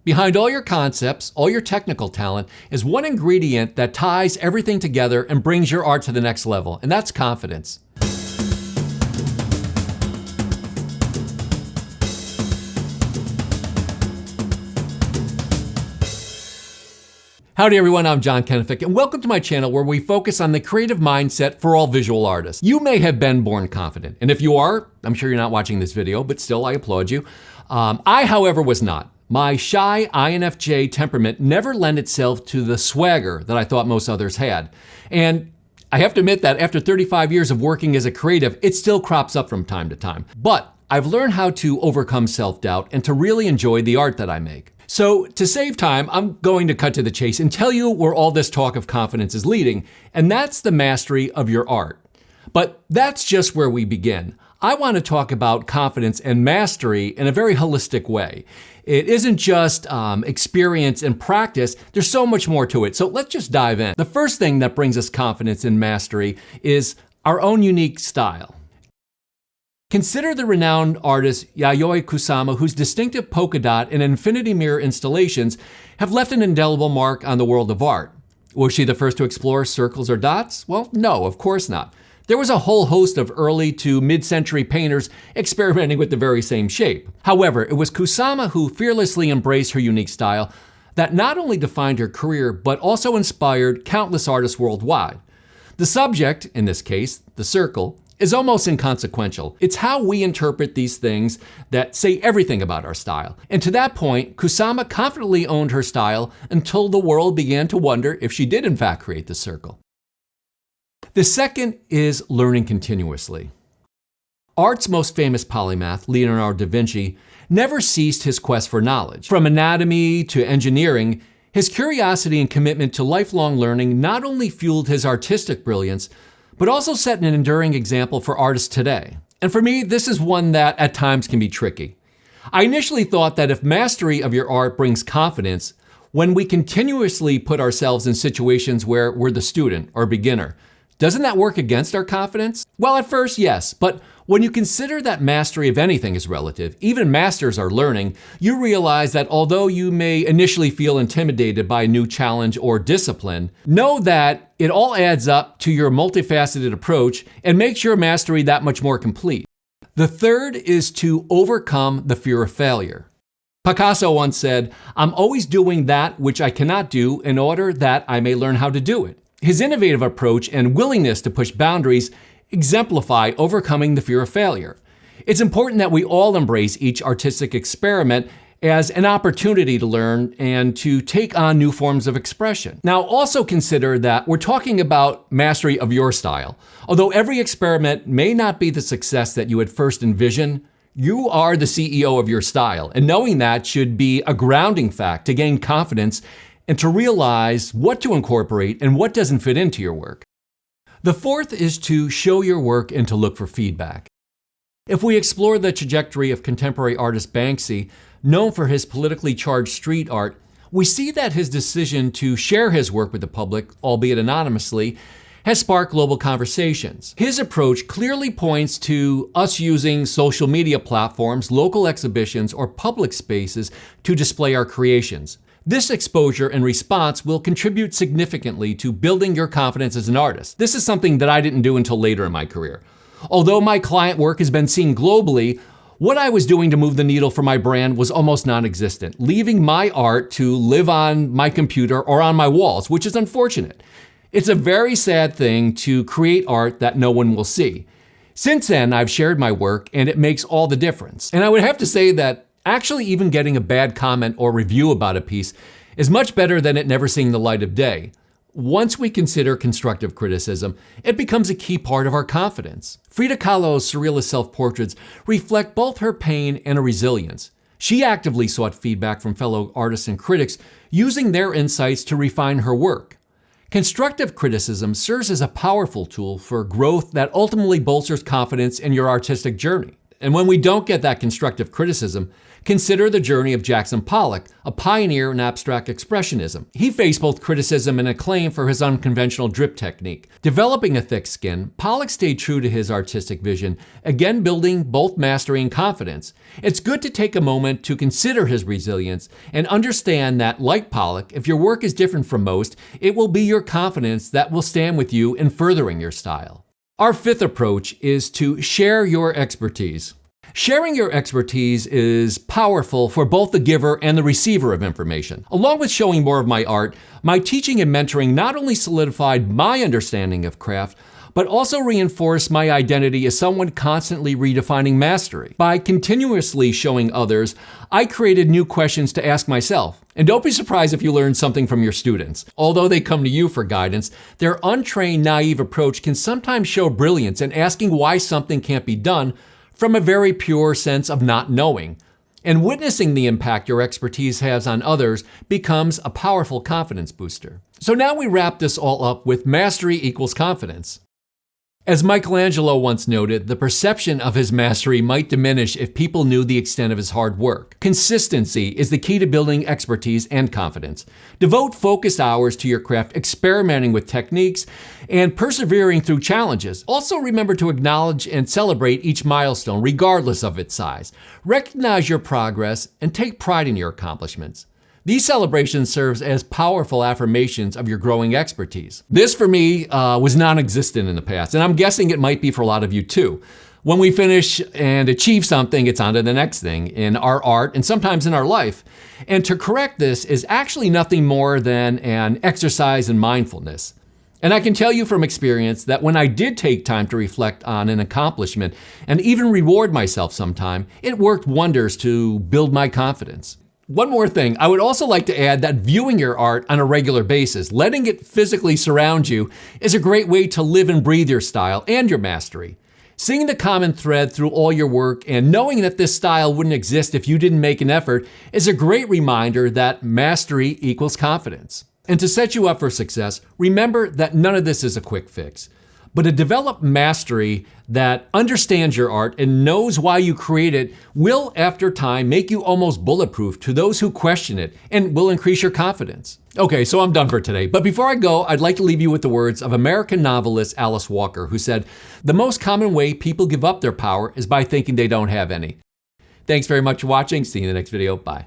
Behind all your concepts, all your technical talent, is one ingredient that ties everything together and brings your art to the next level, and that's confidence. Howdy everyone, I'm John Kenific, and welcome to my channel where we focus on the creative mindset for all visual artists. You may have been born confident, and if you are, I'm sure you're not watching this video, but still I applaud you. I, however, was not. My shy INFJ temperament never lent itself to the swagger that I thought most others had. And I have to admit that after 35 years of working as a creative, it still crops up from time to time. But I've learned how to overcome self-doubt and to really enjoy the art that I make. So to save time, I'm going to cut to the chase and tell you where all this talk of confidence is leading, and that's the mastery of your art. But that's just where we begin. I want to talk about confidence and mastery in a very holistic way. It isn't just experience and practice, there's so much more to it. So let's just dive in. The first thing that brings us confidence and mastery is our own unique style. Consider the renowned artist Yayoi Kusama, whose distinctive polka dot and infinity mirror installations have left an indelible mark on the world of art. Was she the first to explore circles or dots? Well, no, of course not. There was a whole host of early to mid-century painters experimenting with the very same shape. However, it was Kusama who fearlessly embraced her unique style that not only defined her career, but also inspired countless artists worldwide. The subject, in this case, the circle, is almost inconsequential. It's how we interpret these things that say everything about our style. And to that point, Kusama confidently owned her style until the world began to wonder if she did in fact create the circle. The second is learning continuously. Art's most famous polymath, Leonardo da Vinci, never ceased his quest for knowledge. From anatomy to engineering, his curiosity and commitment to lifelong learning not only fueled his artistic brilliance, but also set an enduring example for artists today. And for me, this is one that at times can be tricky. I initially thought that if mastery of your art brings confidence, when we continuously put ourselves in situations where we're the student or beginner, doesn't that work against our confidence? Well, at first, yes, but when you consider that mastery of anything is relative, even masters are learning, you realize that although you may initially feel intimidated by a new challenge or discipline, know that it all adds up to your multifaceted approach and makes your mastery that much more complete. The third is to overcome the fear of failure. Picasso once said, "I'm always doing that which I cannot do in order that I may learn how to do it." His innovative approach and willingness to push boundaries exemplify overcoming the fear of failure. It's important that we all embrace each artistic experiment as an opportunity to learn and to take on new forms of expression. Now, also consider that we're talking about mastery of your style. Although every experiment may not be the success that you had first envisioned, you are the CEO of your style, and knowing that should be a grounding fact to gain confidence and to realize what to incorporate and what doesn't fit into your work. The fourth is to show your work and to look for feedback. If we explore the trajectory of contemporary artist Banksy, known for his politically charged street art, we see that his decision to share his work with the public, albeit anonymously, has sparked global conversations. His approach clearly points to us using social media platforms, local exhibitions, or public spaces to display our creations. This exposure and response will contribute significantly to building your confidence as an artist. This is something that I didn't do until later in my career. Although my client work has been seen globally, what I was doing to move the needle for my brand was almost non-existent, leaving my art to live on my computer or on my walls, which is unfortunate. It's a very sad thing to create art that no one will see. Since then, I've shared my work, and it makes all the difference. And I would have to say that actually, even getting a bad comment or review about a piece is much better than it never seeing the light of day. Once we consider constructive criticism, it becomes a key part of our confidence. Frida Kahlo's surrealist self-portraits reflect both her pain and her resilience. She actively sought feedback from fellow artists and critics, using their insights to refine her work. Constructive criticism serves as a powerful tool for growth that ultimately bolsters confidence in your artistic journey. And when we don't get that constructive criticism, consider the journey of Jackson Pollock, a pioneer in abstract expressionism. He faced both criticism and acclaim for his unconventional drip technique. Developing a thick skin, Pollock stayed true to his artistic vision, again building both mastery and confidence. It's good to take a moment to consider his resilience and understand that, like Pollock, if your work is different from most, it will be your confidence that will stand with you in furthering your style. Our fifth approach is to share your expertise. Sharing your expertise is powerful for both the giver and the receiver of information. Along with showing more of my art, my teaching and mentoring not only solidified my understanding of craft, but also reinforced my identity as someone constantly redefining mastery. By continuously showing others, I created new questions to ask myself. And don't be surprised if you learn something from your students. Although they come to you for guidance, their untrained, naive approach can sometimes show brilliance in asking why something can't be done from a very pure sense of not knowing. And witnessing the impact your expertise has on others becomes a powerful confidence booster. So now we wrap this all up with mastery equals confidence. As Michelangelo once noted, the perception of his mastery might diminish if people knew the extent of his hard work. Consistency is the key to building expertise and confidence. Devote focused hours to your craft, experimenting with techniques, and persevering through challenges. Also remember to acknowledge and celebrate each milestone, regardless of its size. Recognize your progress and take pride in your accomplishments. These celebrations serve as powerful affirmations of your growing expertise. This, for me, was non-existent in the past, and I'm guessing it might be for a lot of you too. When we finish and achieve something, it's on to the next thing in our art and sometimes in our life. And to correct this is actually nothing more than an exercise in mindfulness. And I can tell you from experience that when I did take time to reflect on an accomplishment and even reward myself sometime, it worked wonders to build my confidence. One more thing, I would also like to add that viewing your art on a regular basis, letting it physically surround you, is a great way to live and breathe your style and your mastery. Seeing the common thread through all your work and knowing that this style wouldn't exist if you didn't make an effort is a great reminder that mastery equals confidence. And to set you up for success, remember that none of this is a quick fix. But a developed mastery that understands your art and knows why you create it will, after time, make you almost bulletproof to those who question it and will increase your confidence. Okay, so I'm done for today. But before I go, I'd like to leave you with the words of American novelist Alice Walker, who said, "The most common way people give up their power is by thinking they don't have any." Thanks very much for watching. See you in the next video. Bye.